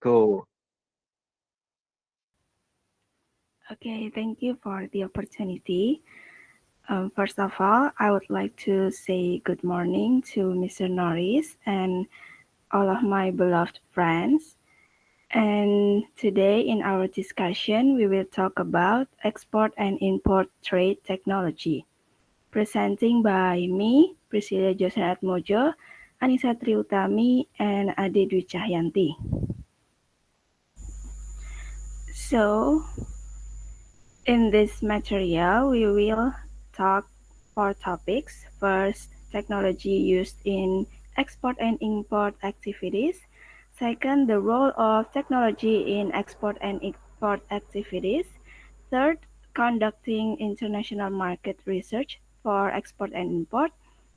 Go. Okay, thank you for the opportunity. First of all, I would like to say good morning to Mr. Norris and all of my beloved friends. And today, in our discussion, we will talk about export and import trade technology. Presenting by me, Priscilla Josen Atmojo, Anissa Triutami, and Ade Dwi Cahyanti. So, in this material, we will talk four topics. First, technology used in export and import activities. Second, the role of technology in export and import activities. Third, conducting international market research for export and import.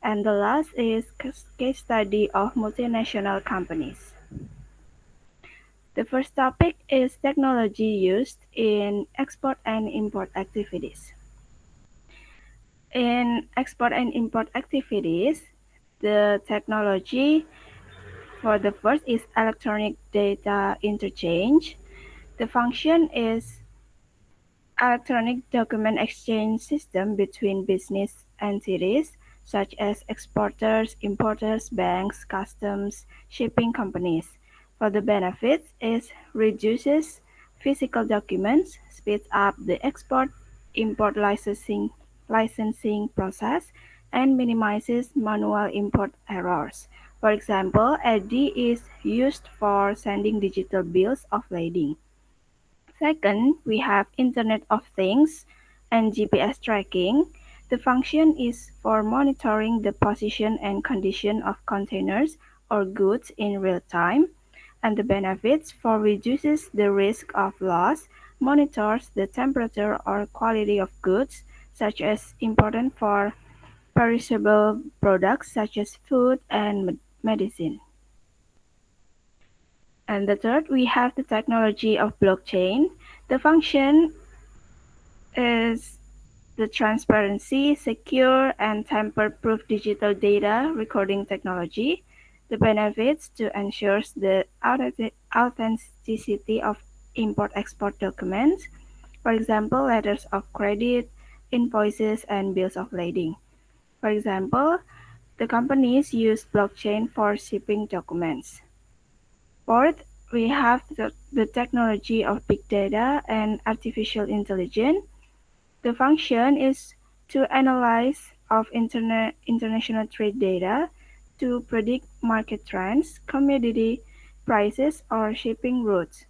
And the last is case study of multinational companies. The first topic is technology used in export and import activities. In export and import activities, the technology for the first is electronic data interchange. The function is electronic document exchange system between business entities such as exporters, importers, banks, customs, shipping companies. For the benefits is reduces physical documents, speeds up the export import licensing process, and minimizes manual import errors. For example, EDI is used for sending digital bills of lading. Second, we have Internet of Things and GPS tracking. The function is for monitoring the position and condition of containers or goods in real time, and the benefits for reduces the risk of loss, monitors the temperature or quality of goods, such as important for perishable products such as food and medicine. And the third, we have the technology of blockchain. The function is the transparency, secure, and tamper-proof digital data recording technology. The benefits to ensure the authenticity of import-export documents, for example, letters of credit, invoices, and bills of lading. For example, the companies use blockchain for shipping documents. Fourth, we have the technology of big data and artificial intelligence. The function is to analyze of international trade data to predict market trends, commodity prices, or shipping routes.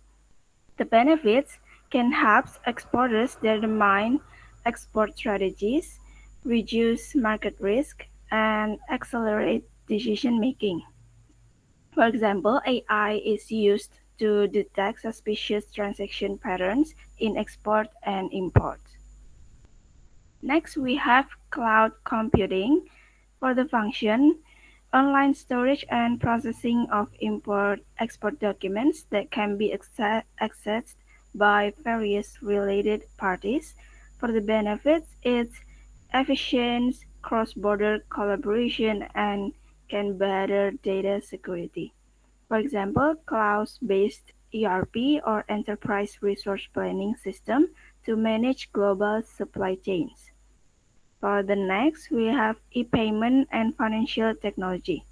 The benefits can help exporters determine export strategies, reduce market risk, and accelerate decision making. For example, AI is used to detect suspicious transaction patterns in export and import. Next, we have cloud computing for the function online storage and processing of import-export documents that can be accessed by various related parties. For the benefits, it's efficient cross-border collaboration and can better data security. For example, cloud-based ERP or enterprise resource planning system to manage global supply chains. For the next, we have e-payment and financial technology.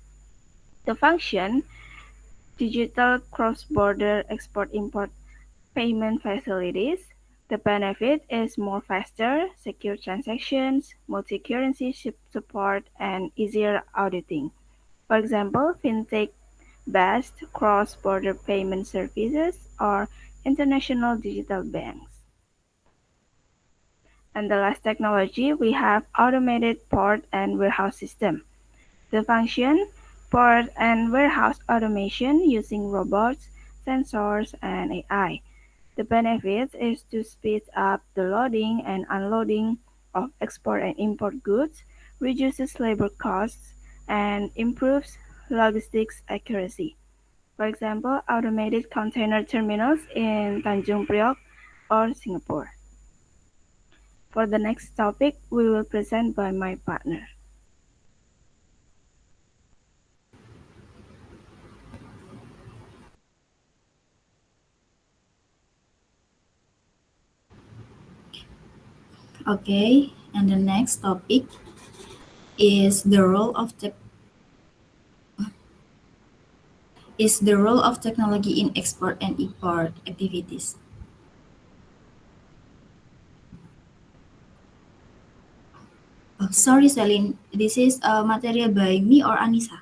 The function, digital cross-border export-import payment facilities. The benefit is more faster, secure transactions, multi-currency support, and easier auditing. For example, fintech-based cross-border payment services or international digital banks. And the last technology, we have automated port and warehouse system. The function, port and warehouse automation using robots, sensors, and AI. The benefit is to speed up the loading and unloading of export and import goods, reduces labor costs, and improves logistics accuracy. For example, automated container terminals in Tanjung Priok or Singapore. For the next topic, we will present by my partner. Okay, and the next topic is the role of technology in export and import activities. Oh, sorry, Celine. This is material by me or Anissa?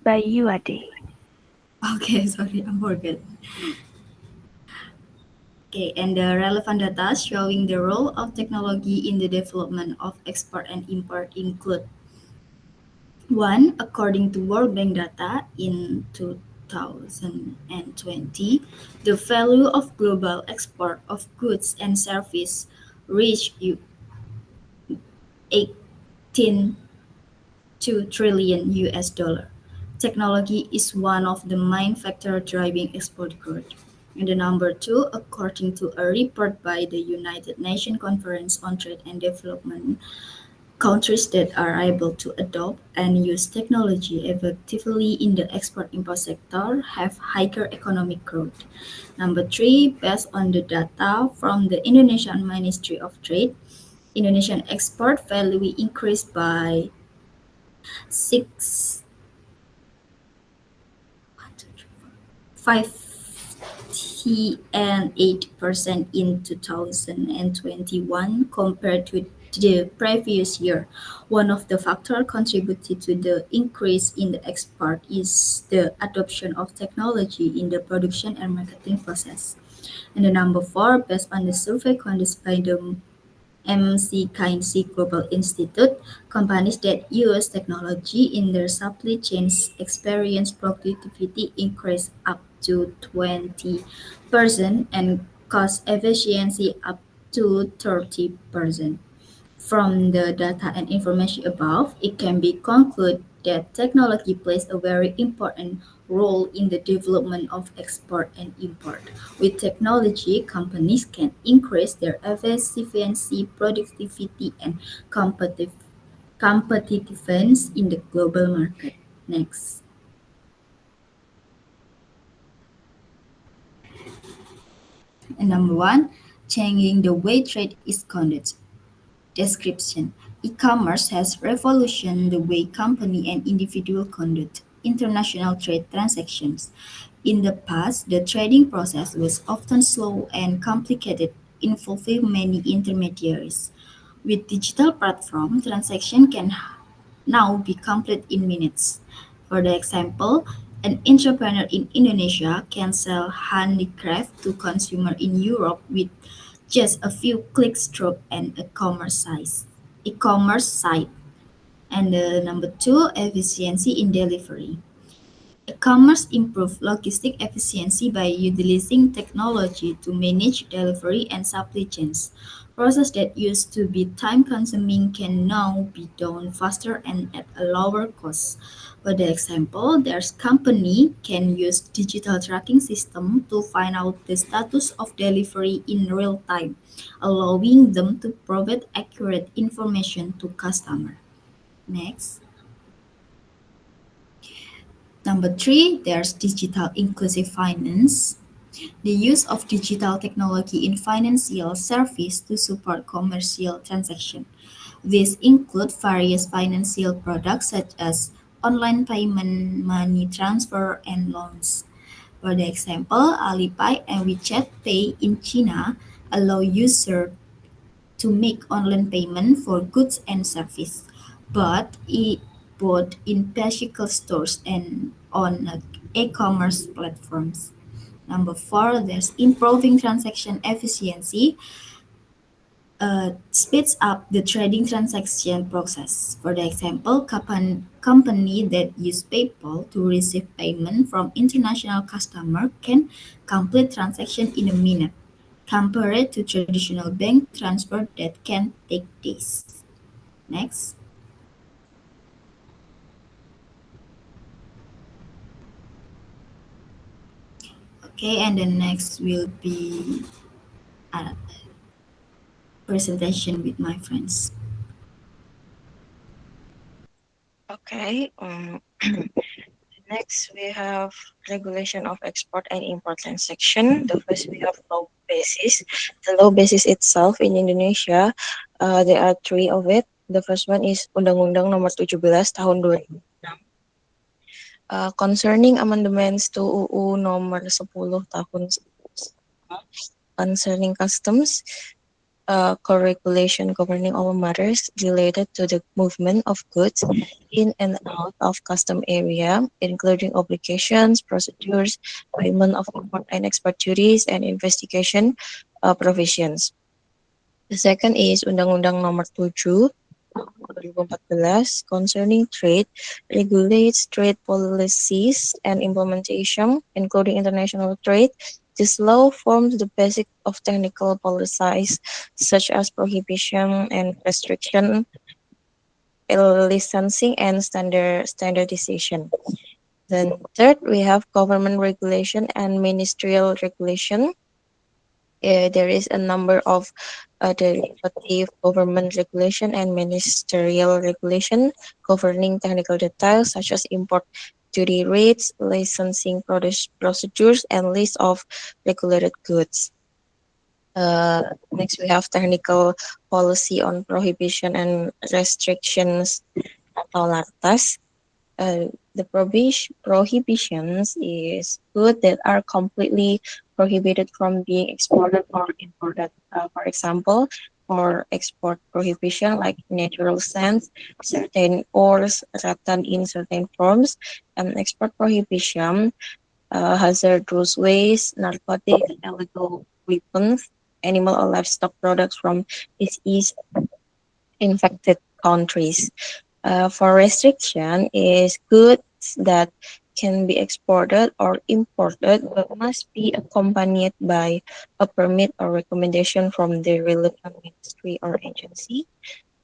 By you, Ade. Okay, sorry, I forgot. Okay, and the relevant data showing the role of technology in the development of export and import include one, according to World Bank data in 2020, the value of global export of goods and services reached 18 trillion US dollar. Technology is one of the main factors driving export growth. And the number two, according to a report by the United Nations Conference on Trade and Development, countries that are able to adopt and use technology effectively in the export-import sector have higher economic growth. Number three, based on the data from the Indonesian Ministry of Trade, Indonesian export value increased by 6 58% in 2021 compared to the previous year. One of the factors contributing to the increase in the export is the adoption of technology in the production and marketing process. And the number four, based on the survey conducted by the McKinsey Global Institute, companies that use technology in their supply chains experience productivity increase up to 20% and cost efficiency up to 30%. From the data and information above, it can be concluded that technology plays a very important role in the development of export and import. With technology, companies can increase their efficiency, productivity, and competitive competitiveness in the global market. Next. And number one, changing the way trade is conducted. Description: E-commerce has revolutionized the way company and individual conduct international trade transactions. In the past, the trading process was often slow and complicated, involving many intermediaries. With digital platform, transaction can now be complete in minutes. For the example, an entrepreneur in Indonesia can sell handicraft to consumer in Europe with just a few clicks through an e-commerce site. And the number two, efficiency in delivery. E-commerce improve logistic efficiency by utilizing technology to manage delivery and supply chains. Process that used to be time-consuming can now be done faster and at a lower cost. For the example, there's company can use digital tracking system to find out the status of delivery in real time, allowing them to provide accurate information to customer. Next. Number three, there's digital inclusive finance. The use of digital technology in financial service to support commercial transactions. These include various financial products such as online payment, money transfer, and loans. For the example, Alipay and WeChat Pay in China allow users to make online payment for goods and service, but it both in physical stores and on e-commerce platforms. Number four, there's improving transaction efficiency, speeds up the trading transaction process. For the example, company that use PayPal to receive payment from international customer can complete transaction in a minute, compared to traditional bank transfer that can take days. Next. Okay, and the next will be a presentation with my friends. Okay. Next, we have regulation of export and import transaction. The first, we have law basis. The law basis itself in Indonesia, there are three of it. The first one is Undang-Undang Nomor 17 Tahun 2006, concerning amendments to UU Nomor 10 Tahun 1999, concerning customs, co-regulation governing all matters related to the movement of goods in and out of custom area, including obligations, procedures, payment of import and export duties, and investigation provisions. The second is Undang-Undang Nomor 7 Tahun 2014 concerning trade, regulates trade policies and implementation, including international trade. This law forms the basis of technical policies such as prohibition and restriction, licensing, and standardization. Then third, we have government regulation and ministerial regulation. There is a number of derivative government regulation and ministerial regulation governing technical details such as import duty rates, licensing procedures, and list of regulated goods. Next, we have technical policy on prohibition and restrictions atau LARTAS. The prohibitions is goods that are completely prohibited from being exported or imported. For example, for export prohibition like natural sands, certain ores, rattan in certain forms, and export prohibition, hazardous waste, narcotics, illegal weapons, animal or livestock products from disease infected countries. For restriction is goods that can be exported or imported but must be accompanied by a permit or recommendation from the relevant ministry or agency.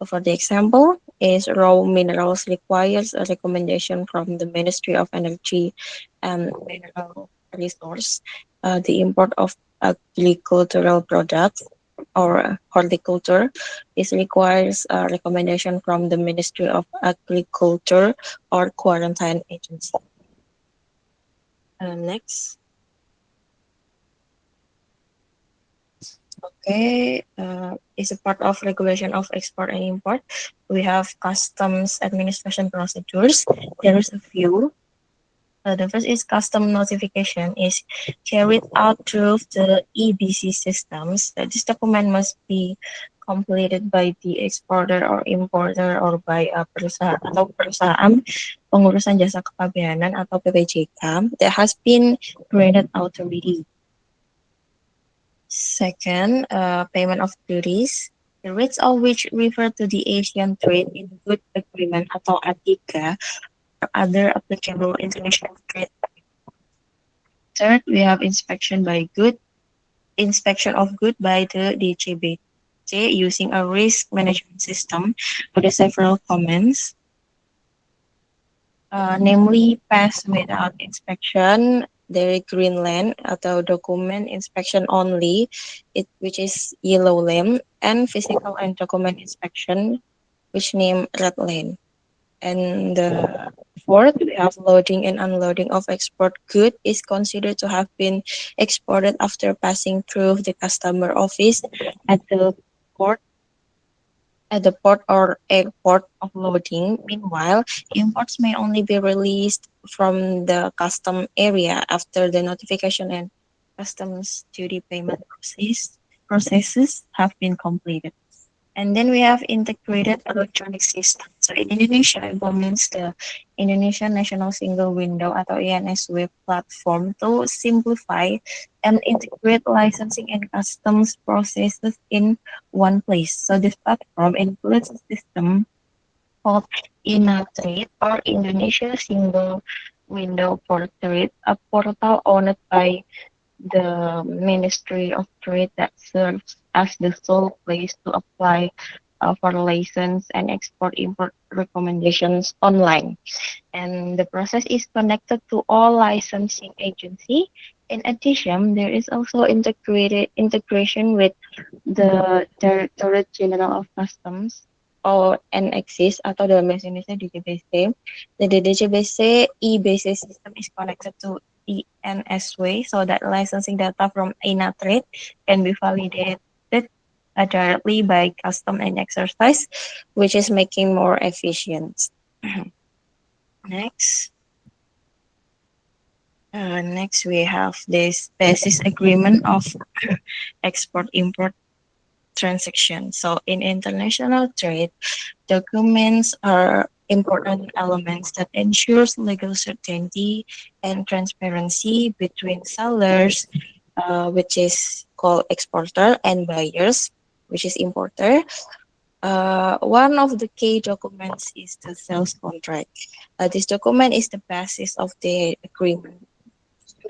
For the example, is raw minerals requires a recommendation from the Ministry of Energy and Mineral Resource. The import of agricultural products or horticulture is requires a recommendation from the Ministry of Agriculture or quarantine agency. Next, okay, is a part of regulation of export and import. We have customs administration procedures. There is a few. The first is custom notification is carried out through the EBC systems. This document must be completed by the exporter or importer or by a perusahaan atau perusahaan pengurusan jasa kepabeanan atau PPJK that has been granted authority. Second, payment of duties. The rates of which refer to the Asian Trade in Good Agreement atau ATIGA or other applicable international trade. Third, we have inspection of good by the DCBC using a risk management system with several comments, namely pass without inspection, dari Greenland atau document inspection only, which is yellow lane, and physical and document inspection, which name red lane. And the fourth, we have loading and unloading of export good is considered to have been exported after passing through the customer office at the port or airport of loading. Meanwhile, imports may only be released from the custom area after the notification and customs duty payment processes have been completed. And then we have integrated electronic system. So in Indonesia implements the Indonesian National Single Window atau INS web platform to simplify and integrate licensing and customs processes in one place. So this platform includes a system called INATrade or Indonesia Single Window for Trade, a portal owned by the Ministry of Trade that serves as the sole place to apply for license and export-import recommendations online. And the process is connected to all licensing agency. In addition, there is also integration with the Directorate General of Customs ONXIS atau dalam bahasa Indonesia DJBC. Jadi DJBC e-basis system is connected to ENSW so that licensing data from Inatrade can be validated directly by custom and exercise, which is making more efficient. Next. Next, we have this basis agreement of export-import transaction. So in international trade, documents are important elements that ensures legal certainty and transparency between sellers, which is called exporter, and buyers, which is importer. One of the key documents is the sales contract. This document is the basis of the agreement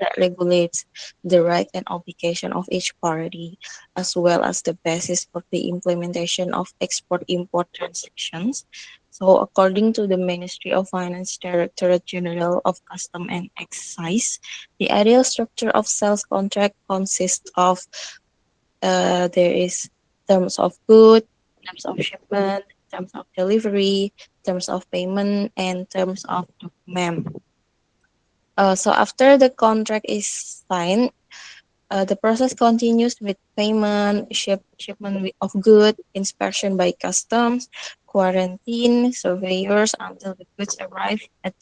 that regulates the right and obligation of each party, as well as the basis for the implementation of export-import transactions. So, according to the Ministry of Finance Directorate General of Custom and Excise, the ideal structure of sales contract consists of there is terms of good, terms of shipment, terms of delivery, terms of payment, and terms of document. So after the contract is signed, the process continues with payment, shipment of goods, inspection by customs, quarantine, surveyors until the goods arrive at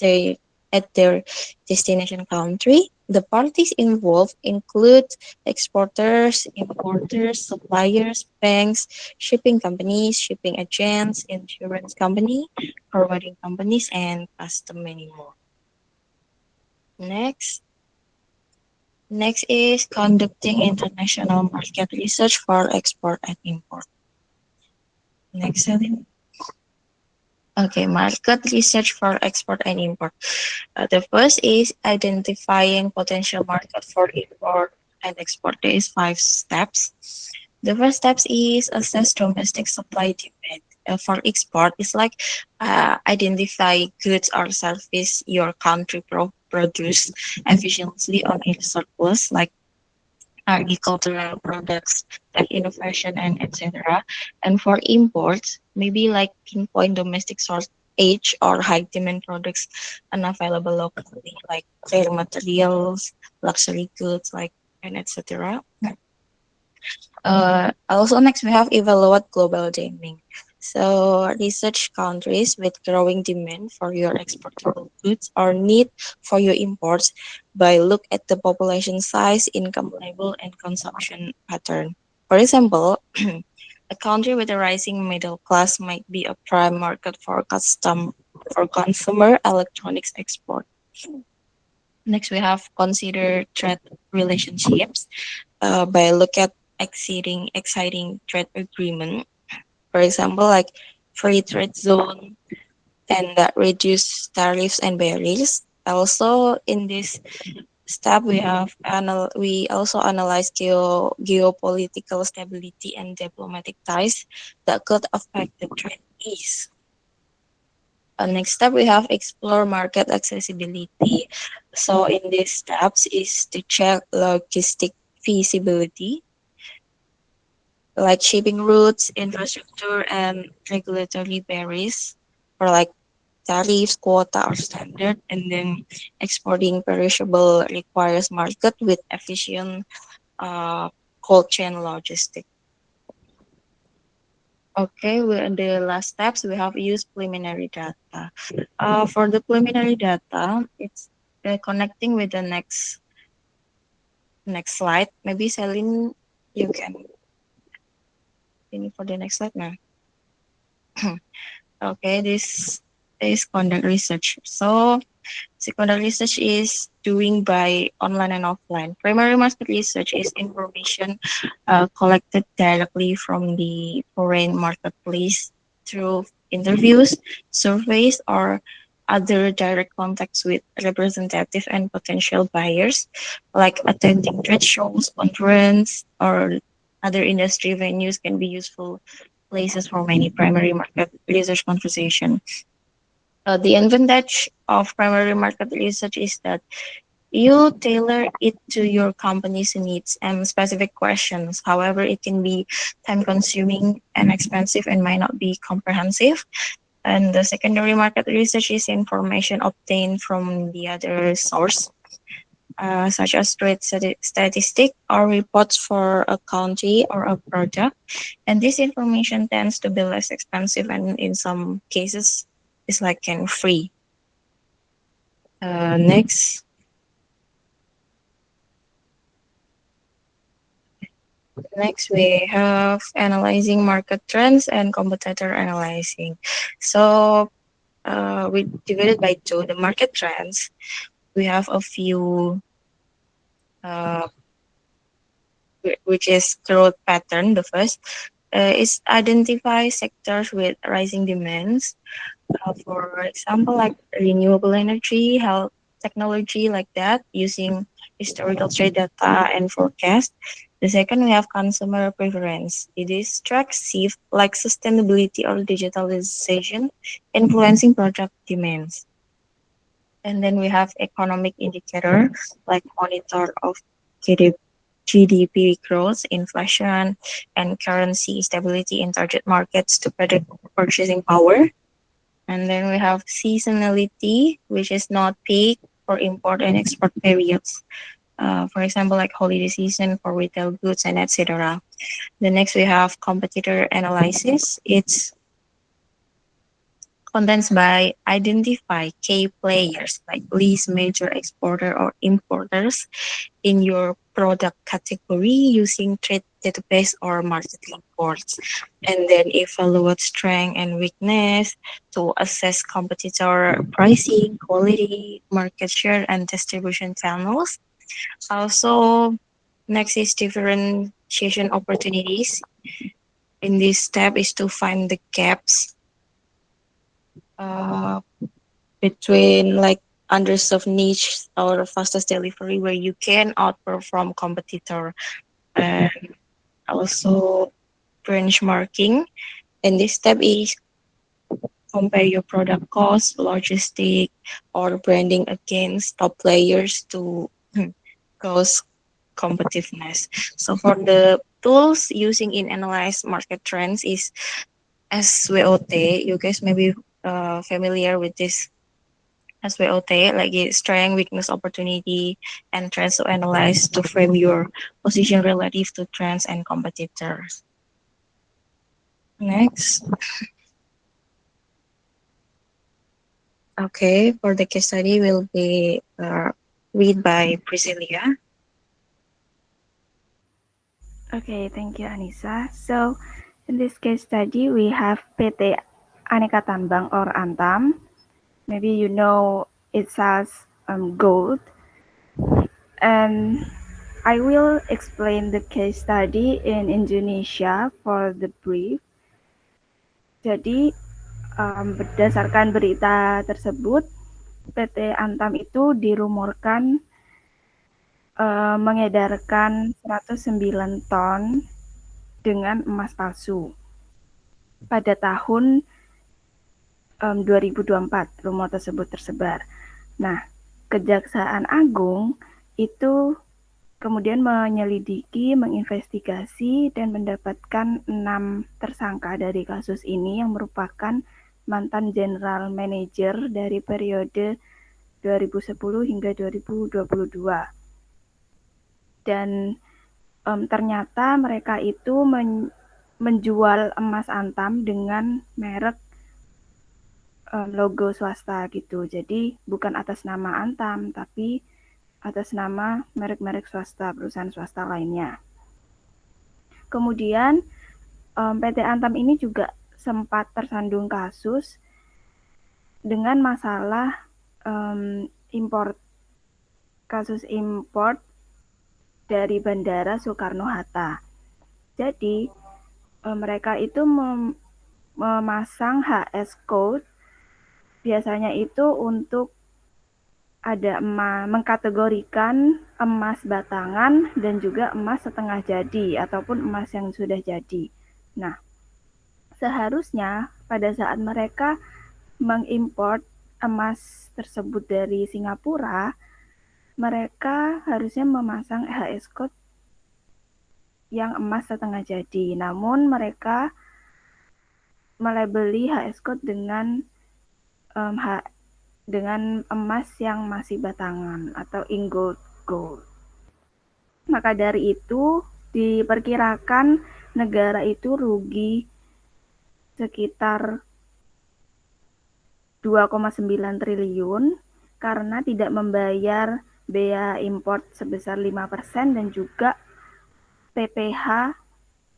their destination country. The parties involved include exporters, importers, suppliers, banks, shipping companies, shipping agents, insurance company, forwarding companies, and custom many more. Next. Next is conducting international market research for export and import. Next, Celine. Okay, market research for export and import. The first is identifying potential market for import and export. There is 5 steps. The first step is assess domestic supply demand. For export, it's like identify goods or service your country produce efficiently on its surplus, like agricultural products, tech innovation, and etc. And for imports, maybe like pinpoint domestic source age or high demand products unavailable locally, like rare materials, luxury goods, like and etc. Also, next we have evaluate global demand. So, research countries with growing demand for your exportable goods or need for your imports by look at the population size, income level, and consumption pattern. For example, a country with a rising middle class might be a prime market for consumer electronics export. Next, we have consider trade relationships by look at exciting trade agreement. For example, like free trade zone and that reduce tariffs and barriers. Also, in this step, we also analyze geopolitical stability and diplomatic ties that could affect the trade ease. Next step, we have explore market accessibility. So in these steps is to check logistic feasibility, like shipping routes, infrastructure, and regulatory barriers for like tariffs, quota, or standard. And then exporting perishable requires market with efficient cold chain logistics. Okay, in the last steps, we have use preliminary data. For the preliminary data, it's connecting with the next slide. Maybe Celine, you can finish for the next slide now. Okay, this is conduct research. So secondary research is doing by online and offline. Primary market research is information collected directly from the foreign marketplace through interviews, surveys, or other direct contacts with representative and potential buyers, like attending trade shows, conference, or other industry venues can be useful places for many primary market research conversation. The advantage of primary market research is that You tailor it to your company's needs and specific questions. However, it can be time consuming and expensive and might not be comprehensive. And the secondary market research is information obtained from the other source, such as trade statistic or reports for a country or a product. And this information tends to be less expensive and in some cases is like can free. Next. Next, we have analyzing market trends and competitor analyzing. So we divided by two. The market trends, we have a few, uh, which is growth pattern. The first is identify sectors with rising demands. For example, like renewable energy, health technology, like that, using historical trade data and forecast. The second, we have consumer preference. It is tracks shift like sustainability or digitalization influencing product demands. And then we have economic indicator like monitor of GDP growth, inflation, and currency stability in target markets to predict purchasing power. And then we have seasonality, which is not peak for import and export periods. For example, like holiday season for retail goods and etc. The next we have competitor analysis. It's condensed by identify key players like least major exporter or importers in your product category using trade database or market reports, and then evaluate strength and weakness to assess competitor pricing, quality, market share, and distribution channels. Also, next is differentiation opportunities. In this step is to find the gaps uh, between like underserved niche or fastest delivery where you can outperform competitor, and also benchmarking. And this step is compare your product cost, logistic, or branding against top players to cost competitiveness. So for the tools using in analyze market trends is SWOT. You guys may be familiar with this SWOT, like it's strength, weakness, opportunity, and trends to analyze to frame your position relative to trends and competitors. Next. Okay, for the case study will be read by Priscilia. Okay, thank you, Anissa. So, in this case study, we have PT Aneka Tambang or Antam. Maybe you know it sells gold. And I will explain the case study in Indonesia for the brief. Jadi, berdasarkan berita tersebut, PT Antam itu dirumorkan mengedarkan 109 ton dengan emas palsu pada tahun 2024. Rumor tersebut tersebar. Nah, Kejaksaan Agung itu kemudian menyelidiki, menginvestigasi, dan mendapatkan 6 tersangka dari kasus ini yang merupakan mantan general manager dari periode 2010 hingga 2022. Dan ternyata mereka itu menjual emas Antam dengan merek logo swasta gitu. Jadi bukan atas nama Antam, tapi atas nama merek-merek swasta, perusahaan swasta lainnya. Kemudian PT Antam ini juga sempat tersandung kasus dengan masalah kasus import dari Bandara Soekarno-Hatta. Jadi mereka itu memasang HS code, biasanya itu untuk ada emas, mengkategorikan emas batangan dan juga emas setengah jadi ataupun emas yang sudah jadi. Nah, seharusnya pada saat mereka mengimport emas tersebut dari Singapura, mereka harusnya memasang HS code yang emas setengah jadi, namun mereka melabeli HS code dengan emas yang masih batangan atau ingot gold. Maka dari itu diperkirakan negara itu rugi sekitar 2,9 triliun karena tidak membayar bea import sebesar 5% dan juga PPh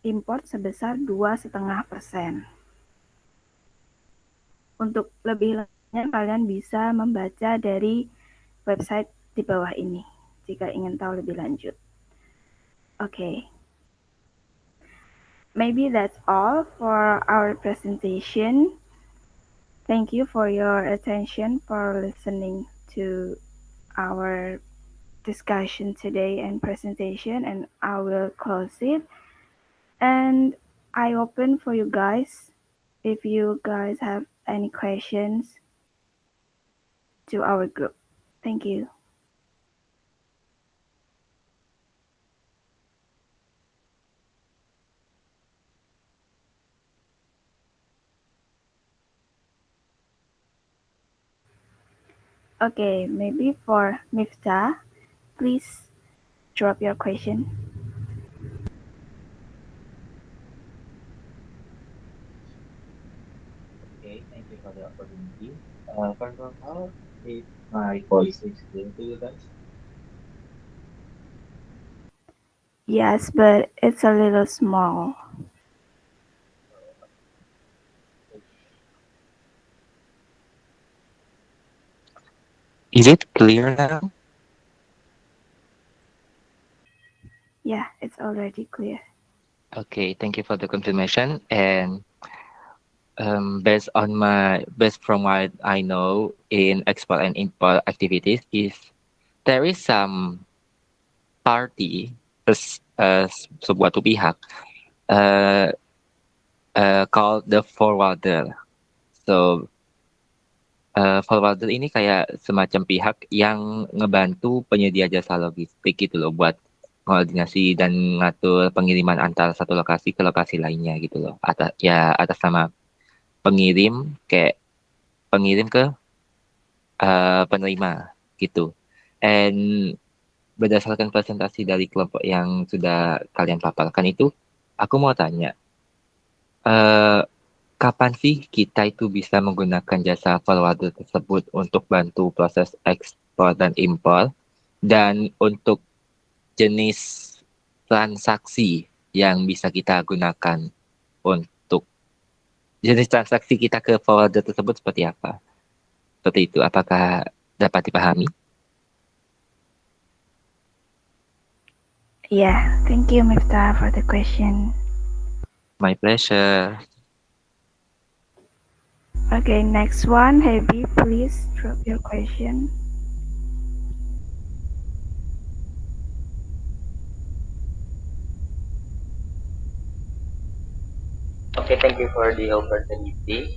import sebesar 2,5%. Untuk lebih lanjutnya kalian bisa membaca dari website di bawah ini jika ingin tahu lebih lanjut. Okay. Maybe that's all for our presentation. Thank you for your attention for listening to our discussion today and presentation, and I will close it. And I open for you guys if you guys have any questions to our group. Thank you. Okay, maybe for Miftah, please drop your question. Okay, thank you for the opportunity. First of all, if my voice is clear to you guys. Yes, but it's a little small. Is it clear now? Yeah, it's already clear. Okay, thank you for the confirmation. And based from what I know in export and import activities, is there is some party, sebuah pihak, called the forwarder. So forwarder ini kayak semacam pihak yang ngebantu penyedia jasa logistik gitu loh, buat koordinasi dan ngatur pengiriman antar satu lokasi ke lokasi lainnya gitu loh. Atas nama pengirim ke penerima gitu. And berdasarkan presentasi dari kelompok yang sudah kalian paparkan itu, aku mau tanya, kapan sih kita itu bisa menggunakan jasa forwarder tersebut untuk bantu proses ekspor dan impor, dan untuk jenis transaksi yang bisa kita gunakan untuk jenis transaksi kita ke forwarder tersebut seperti apa? Seperti itu, apakah dapat dipahami? Yeah, thank you, Miftah, for the question. My pleasure. Okay, next one, Hebi, please drop your question. Okay, thank you for the opportunity.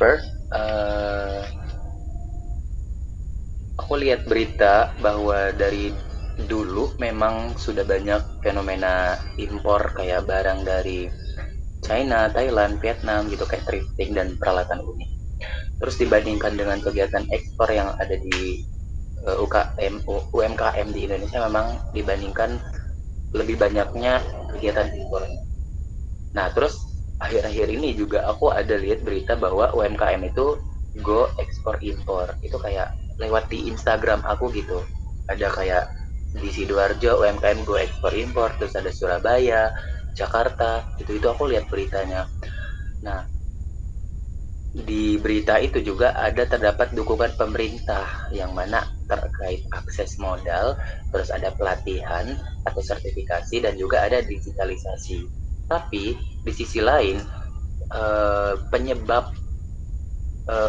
First, aku lihat berita bahwa dari dulu memang sudah banyak fenomena impor kayak barang dari China, Thailand, Vietnam gitu, kayak thrifting dan peralatan unik. Terus dibandingkan dengan kegiatan ekspor yang ada di UMKM di Indonesia, memang dibandingkan lebih banyaknya kegiatan impor. Nah, terus akhir-akhir ini juga aku ada lihat berita bahwa UMKM itu go ekspor impor. Itu kayak lewat di Instagram aku gitu. Ada kayak di Sidoarjo UMKM go ekspor impor, terus ada Surabaya, Jakarta, itu aku lihat beritanya. Nah, di berita itu juga terdapat dukungan pemerintah yang mana terkait akses modal, terus ada pelatihan atau sertifikasi, dan juga ada digitalisasi. Tapi di sisi lain, penyebab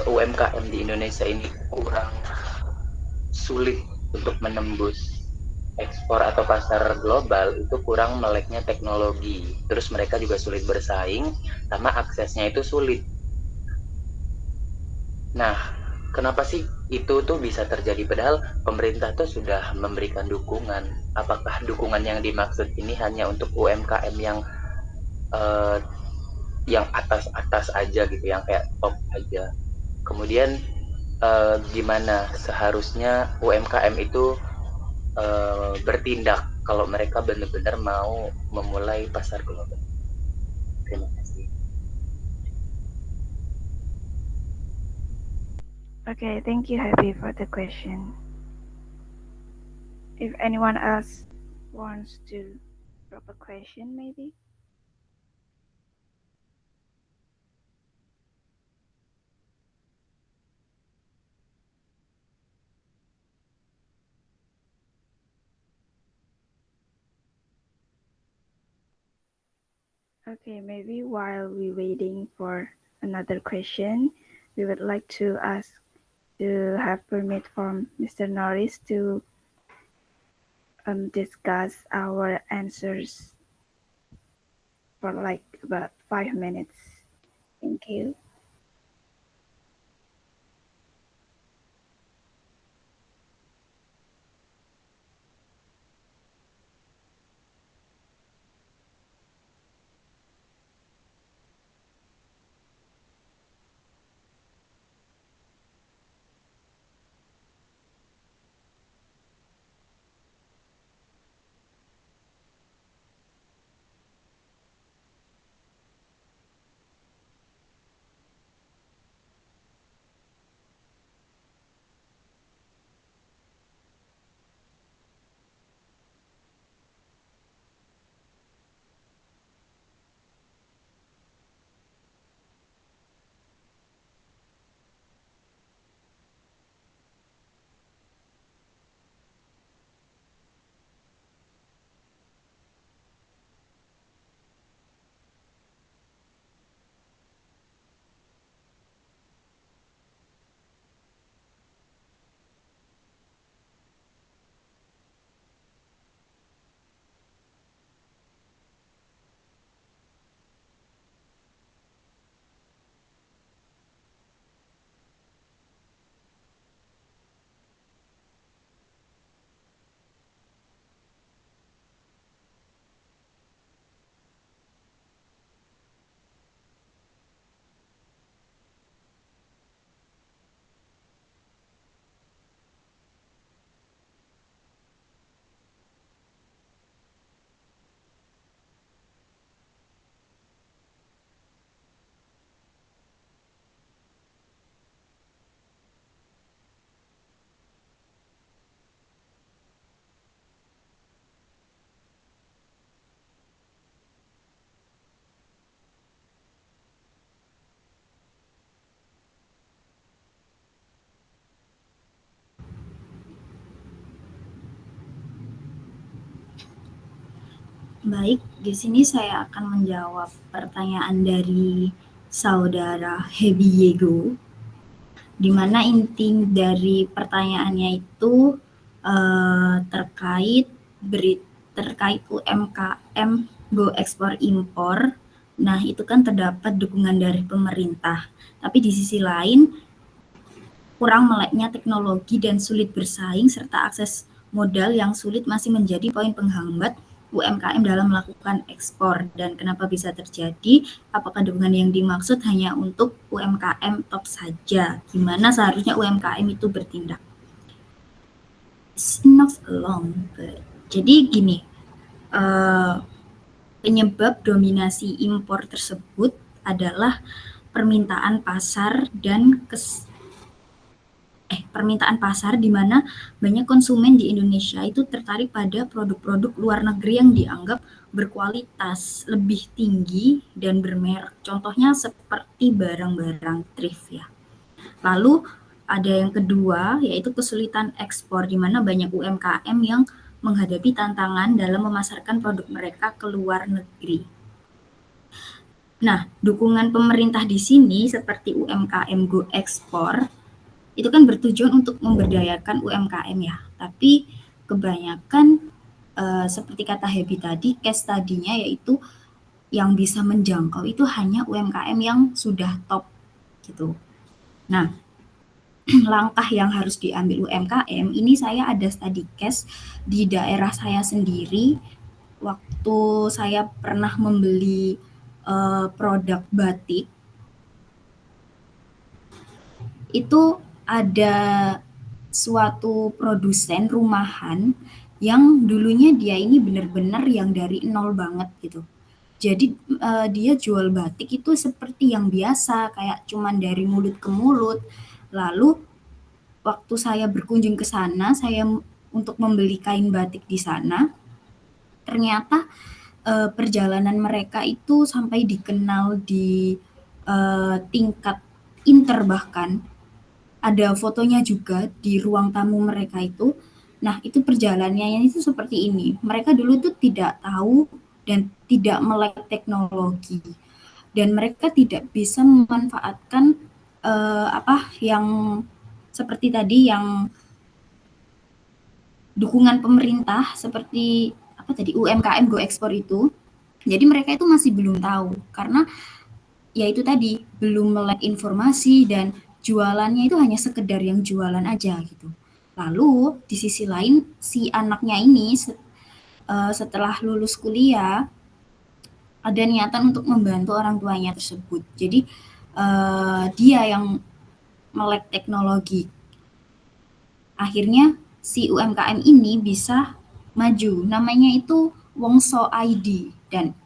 UMKM di Indonesia ini kurang sulit untuk menembus ekspor atau pasar global, itu kurang meleknya teknologi. Terus mereka juga sulit bersaing karena aksesnya itu sulit. Nah, kenapa sih itu tuh bisa terjadi padahal pemerintah tuh sudah memberikan dukungan. Apakah dukungan yang dimaksud ini hanya untuk UMKM yang atas-atas aja gitu, yang kayak top aja. Kemudian gimana seharusnya UMKM itu bertindak kalau mereka benar-benar mau memulai pasar global. Terima kasih. Okay, thank you, Happy, for the question. If anyone else wants to drop a question, maybe? Okay, maybe while we're waiting for another question, we would like to ask to have permit from Mr. Norris to discuss our answers for like about 5 minutes. Thank you. Baik, di sini saya akan menjawab pertanyaan dari saudara Hebiego, di mana inti dari pertanyaannya itu terkait UMKM go ekspor impor. Nah, itu kan terdapat dukungan dari pemerintah. Tapi di sisi lain, kurang meleknya teknologi dan sulit bersaing serta akses modal yang sulit masih menjadi poin penghambat UMKM dalam melakukan ekspor. Dan kenapa bisa terjadi? Apakah dukungan yang dimaksud hanya untuk UMKM top saja? Gimana seharusnya UMKM itu bertindak? It's not alone. Jadi gini, penyebab dominasi impor tersebut adalah permintaan pasar di mana banyak konsumen di Indonesia itu tertarik pada produk-produk luar negeri yang dianggap berkualitas lebih tinggi dan bermerek. Contohnya seperti barang-barang thrift ya. Lalu ada yang kedua yaitu kesulitan ekspor di mana banyak UMKM yang menghadapi tantangan dalam memasarkan produk mereka ke luar negeri. Nah, dukungan pemerintah di sini seperti UMKM Go Ekspor itu kan bertujuan untuk memberdayakan UMKM ya, tapi kebanyakan seperti kata Happy tadi, case study-nya yaitu yang bisa menjangkau itu hanya UMKM yang sudah top gitu. Nah, langkah yang harus diambil UMKM, ini saya ada study case di daerah saya sendiri. Waktu saya pernah membeli produk batik, itu ada suatu produsen rumahan yang dulunya dia ini benar-benar yang dari nol banget gitu. Jadi dia jual batik itu seperti yang biasa, kayak cuman dari mulut ke mulut. Lalu waktu saya berkunjung ke sana, saya untuk membeli kain batik di sana, ternyata perjalanan mereka itu sampai dikenal di tingkat inter, bahkan ada fotonya juga di ruang tamu mereka itu. Nah, itu perjalanannya itu seperti ini. Mereka dulu tuh tidak tahu dan tidak melek teknologi. Dan mereka tidak bisa memanfaatkan apa yang seperti tadi, yang dukungan pemerintah seperti apa tadi, UMKM Go Ekspor itu. Jadi mereka itu masih belum tahu karena ya itu tadi, belum melek informasi dan jualannya itu hanya sekedar yang jualan aja gitu. Lalu di sisi lain si anaknya ini setelah lulus kuliah ada niatan untuk membantu orang tuanya tersebut. Jadi dia yang melek teknologi. Akhirnya si UMKM ini bisa maju. Namanya itu Wongso ID, dan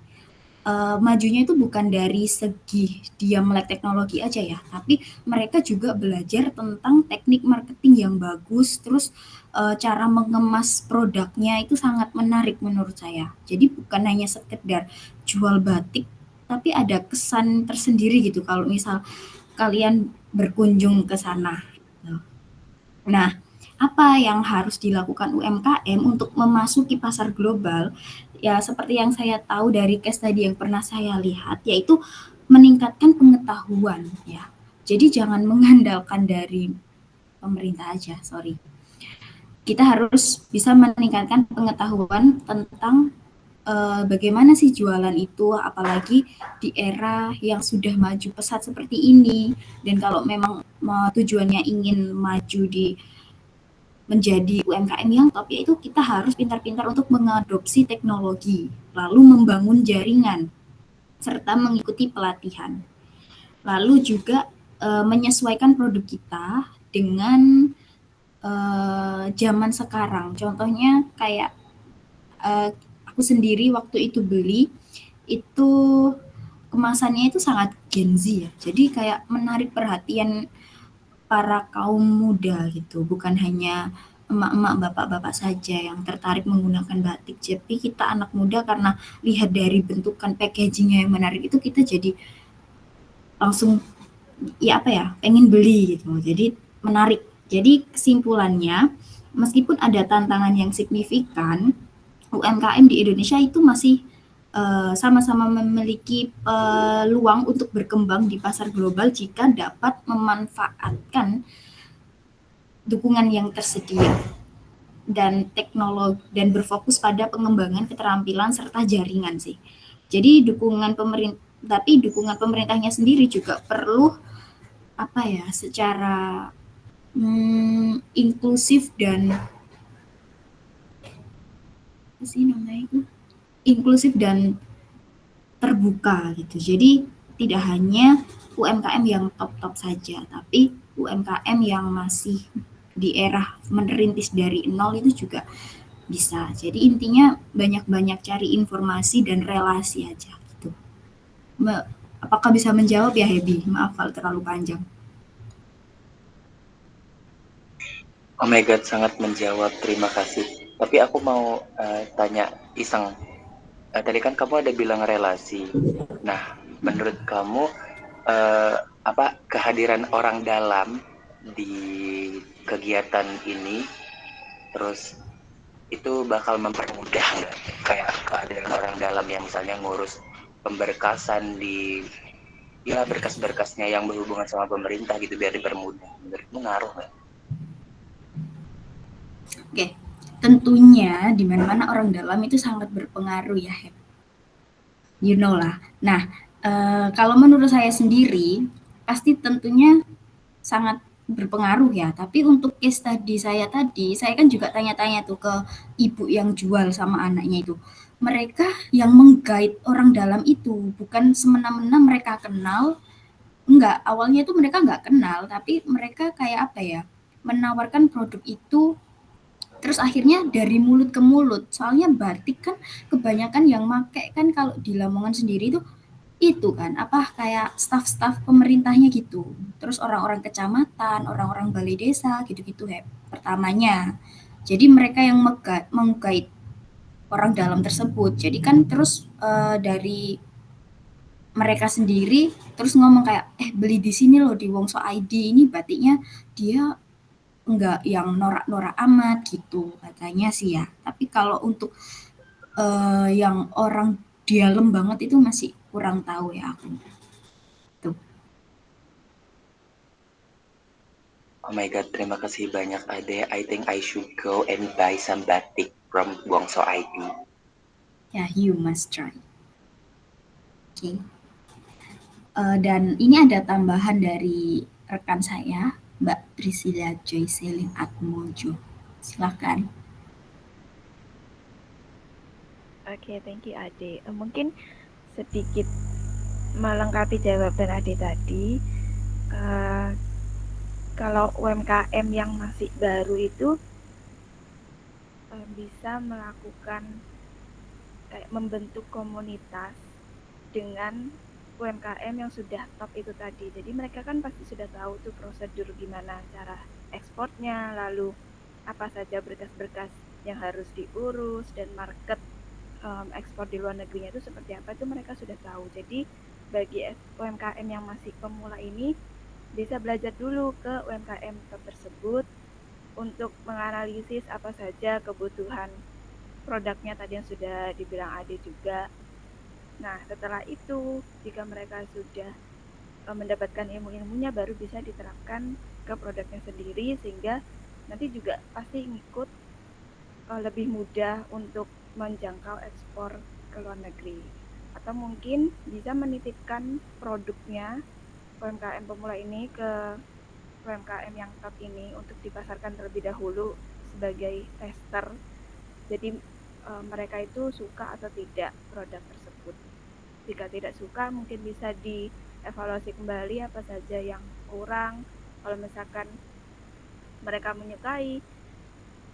majunya itu bukan dari segi dia melek teknologi aja ya, tapi mereka juga belajar tentang teknik marketing yang bagus, terus cara mengemas produknya itu sangat menarik menurut saya. Jadi bukan hanya sekedar jual batik, tapi ada kesan tersendiri gitu kalau misal kalian berkunjung ke sana. Nah, apa yang harus dilakukan UMKM untuk memasuki pasar global? Ya, seperti yang saya tahu dari case tadi yang pernah saya lihat, yaitu meningkatkan pengetahuan ya. Jadi jangan mengandalkan dari pemerintah aja, sorry. Kita harus bisa meningkatkan pengetahuan tentang bagaimana sih jualan itu, apalagi di era yang sudah maju pesat seperti ini. Dan kalau memang tujuannya ingin maju di menjadi UMKM yang top, yaitu kita harus pintar-pintar untuk mengadopsi teknologi, lalu membangun jaringan, serta mengikuti pelatihan. Lalu juga menyesuaikan produk kita dengan zaman sekarang. Contohnya kayak aku sendiri waktu itu beli, itu kemasannya itu sangat Gen Z ya. Jadi kayak menarik perhatian para kaum muda gitu, bukan hanya emak-emak, bapak-bapak saja yang tertarik menggunakan batik. Tapi kita anak muda karena lihat dari bentukan packagingnya yang menarik itu, kita jadi langsung ya apa ya, pengen beli gitu. Jadi menarik. Jadi kesimpulannya, meskipun ada tantangan yang signifikan, UMKM di Indonesia itu masih sama-sama memiliki peluang untuk berkembang di pasar global jika dapat memanfaatkan dukungan yang tersedia dan teknologi, dan berfokus pada pengembangan keterampilan serta jaringan sih. Jadi dukungan pemerintahnya sendiri juga perlu apa ya, secara inklusif dan apa sih namanya itu, inklusif dan terbuka gitu. Jadi tidak hanya UMKM yang top-top saja, tapi UMKM yang masih di era merintis dari nol itu juga bisa. Jadi intinya banyak-banyak cari informasi dan relasi aja gitu. Apakah bisa menjawab ya, Hebi? Maaf kalau terlalu panjang. Oh my god, sangat menjawab, terima kasih. Tapi aku mau tanya iseng. Tadi kan kamu ada bilang relasi. Nah, menurut kamu apa kehadiran orang dalam di kegiatan ini, terus itu bakal mempermudah nggak? Kayak kehadiran orang dalam yang misalnya ngurus pemberkasan di ya berkas-berkasnya yang berhubungan sama pemerintah gitu biar dipermudah. Menurutmu ngaruh nggak? Oke, tentunya di mana-mana orang dalam itu sangat berpengaruh ya, Heb. You know lah. Nah, kalau menurut saya sendiri, pasti tentunya sangat berpengaruh ya. Tapi untuk case tadi saya kan juga tanya-tanya tuh ke ibu yang jual sama anaknya itu. Mereka yang meng-guide orang dalam itu bukan semena-mena mereka kenal, enggak, awalnya itu mereka nggak kenal, tapi mereka kayak apa ya, menawarkan produk itu terus akhirnya dari mulut ke mulut. Soalnya batik kan kebanyakan yang make kan kalau di Lamongan sendiri itu kan apa kayak staf-staf pemerintahnya gitu. Terus orang-orang kecamatan, orang-orang balai desa gitu-gitu ya pertamanya. Jadi mereka yang meng-guide orang dalam tersebut. Jadi kan terus dari mereka sendiri terus ngomong kayak beli di sini loh di Wongso ID ini batiknya dia enggak yang norak-norak amat gitu katanya sih ya. Tapi kalau untuk yang orang dalam banget itu masih kurang tahu ya aku. Tuh. Oh my god, terima kasih banyak Ade. I think I should go and buy some batik from Guangzhou ID. Ya, you must try. Oke. Dan ini ada tambahan dari rekan saya, Mbak Priscilla Joycelyn Atmojo. Silahkan. Oke, thank you Ade. Mungkin sedikit melengkapi jawaban Ade tadi. Kalau UMKM yang masih baru itu bisa melakukan kayak membentuk komunitas dengan UMKM yang sudah top itu tadi. Jadi mereka kan pasti sudah tahu tuh prosedur gimana cara ekspornya, lalu apa saja berkas-berkas yang harus diurus dan market ekspor di luar negerinya itu seperti apa itu mereka sudah tahu. Jadi bagi UMKM yang masih pemula ini bisa belajar dulu ke UMKM tersebut untuk menganalisis apa saja kebutuhan produknya tadi yang sudah dibilang Ade juga. Nah, setelah itu, jika mereka sudah mendapatkan ilmu-ilmunya, baru bisa diterapkan ke produknya sendiri, sehingga nanti juga pasti ngikut lebih mudah untuk menjangkau ekspor ke luar negeri. Atau mungkin bisa menitipkan produknya UMKM pemula ini ke UMKM yang top ini untuk dipasarkan terlebih dahulu sebagai tester. Jadi mereka itu suka atau tidak produk tersebut. Jika tidak suka, mungkin bisa dievaluasi kembali apa saja yang kurang. Kalau misalkan mereka menyukai,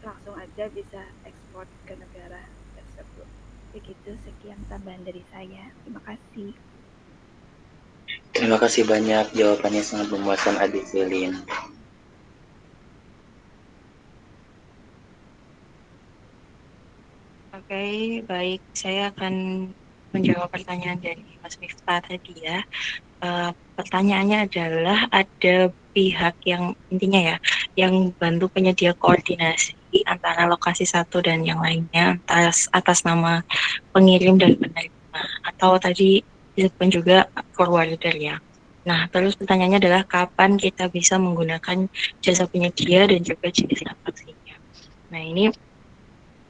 langsung aja bisa ekspor ke negara tersebut. Begitu, sekian tambahan dari saya. Terima kasih. Terima kasih banyak, jawabannya sangat memuaskan Ade Selin. Oke, baik. Saya akan menjawab pertanyaan dari Mas Miftah tadi ya. Pertanyaannya adalah ada pihak yang intinya ya, yang bantu penyedia koordinasi antara lokasi satu dan yang lainnya atas nama pengirim dan penerima, atau tadi disebut juga forwarder ya. Nah, terus pertanyaannya adalah kapan kita bisa menggunakan jasa penyedia dan juga jenis transaksinya. Nah, ini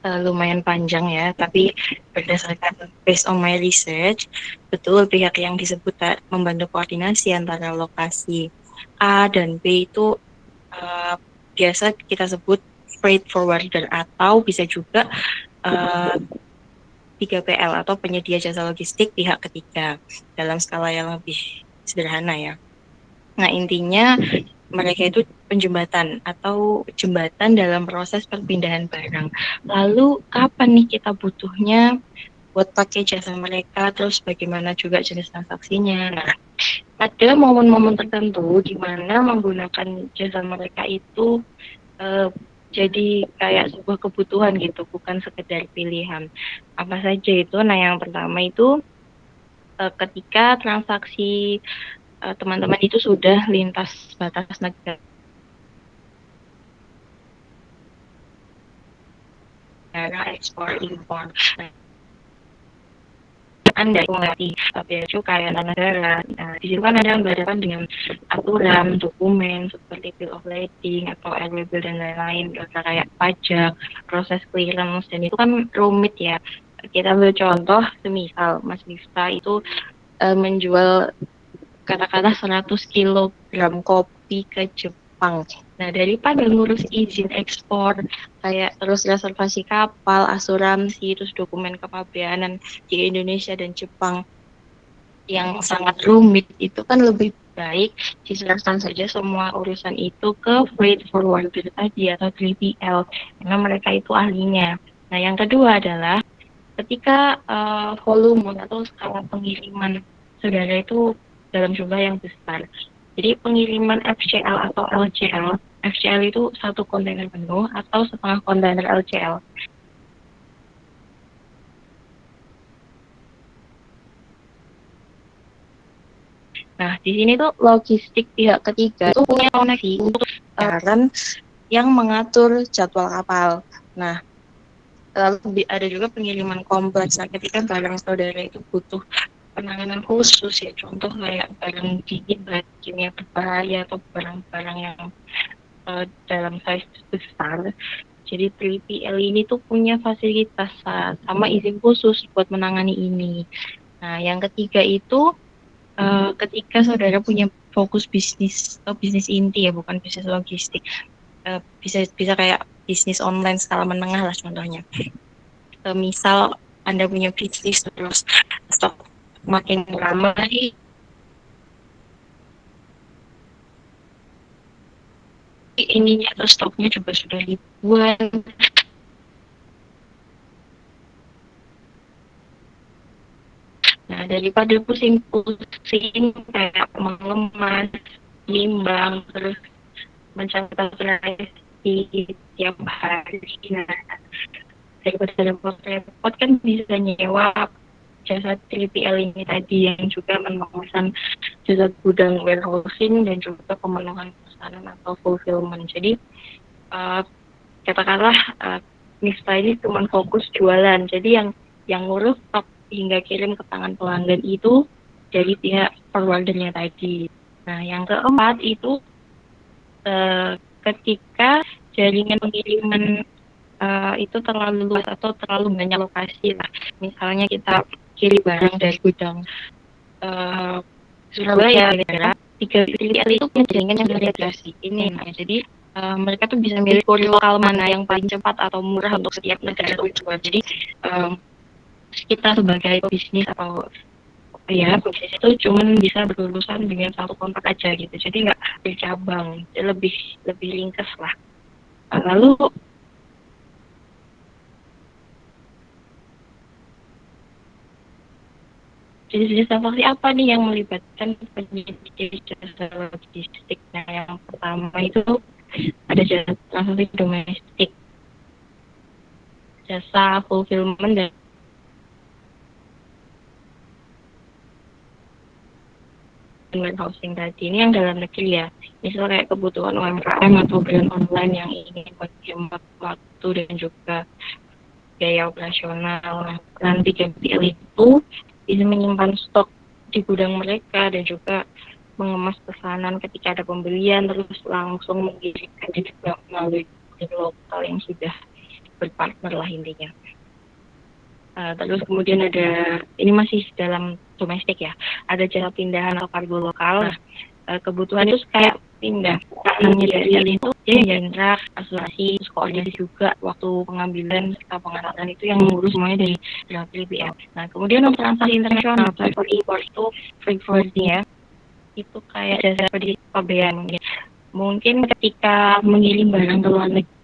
lumayan panjang ya, tapi berdasarkan based on my research, betul pihak yang disebut membantu koordinasi antara lokasi A dan B itu biasa kita sebut freight forwarder atau bisa juga 3PL atau penyedia jasa logistik pihak ketiga dalam skala yang lebih sederhana ya. Nah, intinya mereka itu penjembatan atau jembatan dalam proses perpindahan barang. Lalu kapan nih kita butuhnya buat pakai jasa mereka, terus bagaimana juga jenis transaksinya. Nah, ada momen-momen tertentu di mana menggunakan jasa mereka itu jadi kayak sebuah kebutuhan gitu, bukan sekedar pilihan. Apa saja itu? Nah, yang pertama itu ketika transaksi teman-teman itu sudah lintas batas negara ekspor impor. Anda melewati bea cukai antar negara. Nah, di situ kan ada yang berhadapan dengan aturan, dokumen seperti bill of lading atau airway bill dan lain-lain, kayak pajak, proses clearance, dan itu kan rumit ya. Kita ambil contoh, semisal Mas Miftah itu menjual katakanlah 100 kilogram kopi ke Jepang Jepang. Nah, daripada ngurus izin ekspor, kayak terus reservasi kapal, asuransi, terus dokumen kepabeanan di Indonesia dan Jepang yang sangat rumit, itu kan lebih baik diserahkan saja semua urusan itu ke freight forwarder tadi atau 3PL, karena mereka itu ahlinya. Nah, yang kedua adalah ketika volume atau skala pengiriman saudara itu dalam jumlah yang besar. Jadi pengiriman FCL atau LCL, FCL itu satu kontainer penuh atau setengah kontainer LCL. Nah, di sini tuh logistik pihak ketiga itu punya koneksi untuk yang mengatur jadwal kapal. Nah, lalu ada juga pengiriman kompleks. Nah, ketika barang saudara itu butuh penanganan khusus ya, contoh kayak barang dingin, bahan kimia berbahaya atau barang-barang yang dalam size besar. Jadi 3PL ini tuh punya fasilitas sama izin khusus buat menangani ini. Nah, yang ketiga itu ketika saudara punya fokus bisnis atau bisnis inti ya, bukan bisnis logistik, bisa kayak bisnis online skala menengah lah contohnya. Misal Anda punya bisnis terus stok makin ramai, ininya atau stoknya juga sudah ribuan. Nah, daripada pusing-pusing kayak mengemas, nimbang, terus mencatat di tiap hari. Nah, daripada repot kan bisa nyewa jasa 3PL ini tadi yang juga memesan jasa gudang warehousing dan juga pemenuhan pesanan atau fulfillment. Jadi katakanlah Nista ini cuma fokus jualan. Jadi yang ngurus stok hingga kirim ke tangan pelanggan itu dari pihak forwardernya tadi. Nah, yang keempat itu ketika jaringan pengiriman itu terlalu luas atau terlalu banyak lokasi lah. Misalnya kita kirim barang dari gudang Surabaya, daerah 3PL itu punya jaringan yang terintegrasi. Ini nah, jadi mereka tuh bisa milih kurir lokal mana yang paling cepat atau murah untuk setiap negara tujuan. Jadi kita sebagai bisnis atau ya bisnis itu cuma bisa berurusan dengan satu kontak aja gitu, jadi nggak bercabang, lebih ringkas lah. Lalu jenis-jenis transaksi apa nih yang melibatkan penyedia jasa logistik? Nah, yang pertama itu ada jasa transaksi domestik, jasa fulfillment dan warehousing tadi. Ini yang dalam negeri ya, misalnya kayak kebutuhan UMKM atau brand online yang ingin menghemat waktu dan juga biaya operasional. Nanti 3PL itu bisa menyimpan stok di gudang mereka dan juga mengemas pesanan ketika ada pembelian, terus langsung mengirimkan juga melalui lokal yang sudah berpartner lah intinya. Terus kemudian ada, ini masih dalam domestik ya, ada jasa pindahan atau kargo lokal. Nah, kebutuhan itu kayak pindah namanya dari itu dia jendrak, asuransi, terus koordinasi juga waktu pengambilan serta pengangkatan itu yang mengurus semuanya dari 3PL. Nah, kemudian untuk transaksi internasional, for import itu freight forwarding ya, itu kayak jasa seperti pabean. Mungkin ketika mengirim barang ke luar negeri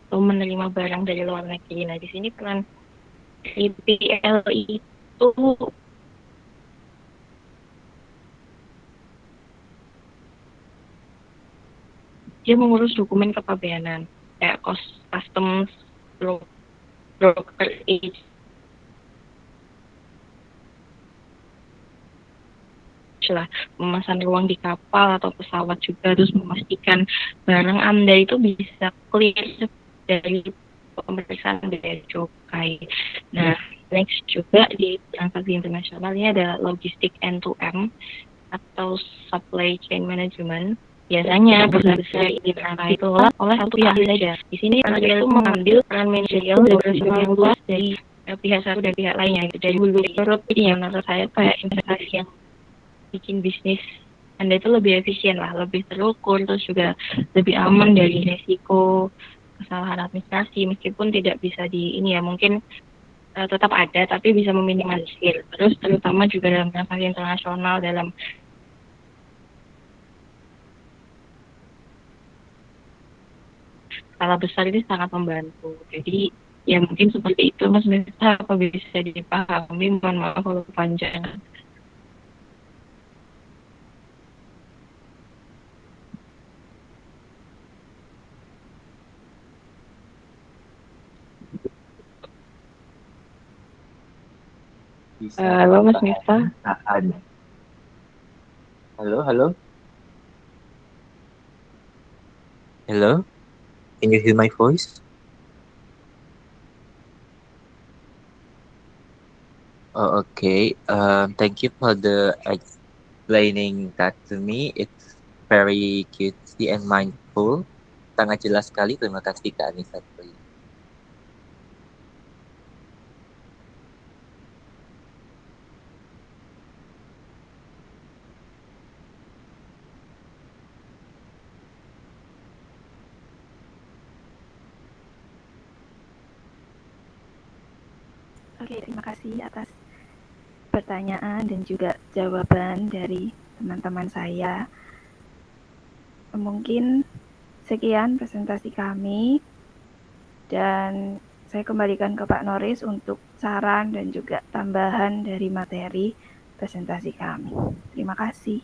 atau menerima barang dari luar negeri. Nah, di sini peran 3PL itu dia mengurus dokumen kepabeanan kayak customs, broker agent, lah memesan ruang di kapal atau pesawat juga, terus memastikan barang Anda itu bisa clear dari pemeriksaan bea cukai. Nah, next juga di transaksi internasional ini ada logistik end-to-end atau supply chain management. Biasanya perusahaan besar diperangkat itu oleh satu pihak saja. Di sini manajerial itu mengambil peran manajerial dan operasional yang luas dari pihak satu dan pihak lainnya. Gitu. Dari hulu menurut ini ya, menurut saya kayak investasi yang bikin bisnis Anda itu lebih efisien lah, lebih terukur, terus juga lebih aman dari risiko kesalahan administrasi, meskipun tidak bisa di ini ya, mungkin tetap ada tapi bisa meminimalisir. Terus terutama juga dalam transaksi internasional, dalam skala besar ini sangat membantu. Jadi ya mungkin seperti itu Mas Miftah, apa bisa dipahami? Mohon maaf kalau panjang. Halo Mas Miftah. Halo. Hello, can you hear my voice? Oh, okay. Thank you for the explaining that to me. It's very cutesy and mindful. Sangat jelas sekali. Terima kasih Kak Anissa. Oke, terima kasih atas pertanyaan dan juga jawaban dari teman-teman saya. Mungkin sekian presentasi kami dan saya kembalikan ke Pak Noris untuk saran dan juga tambahan dari materi presentasi kami. Terima kasih.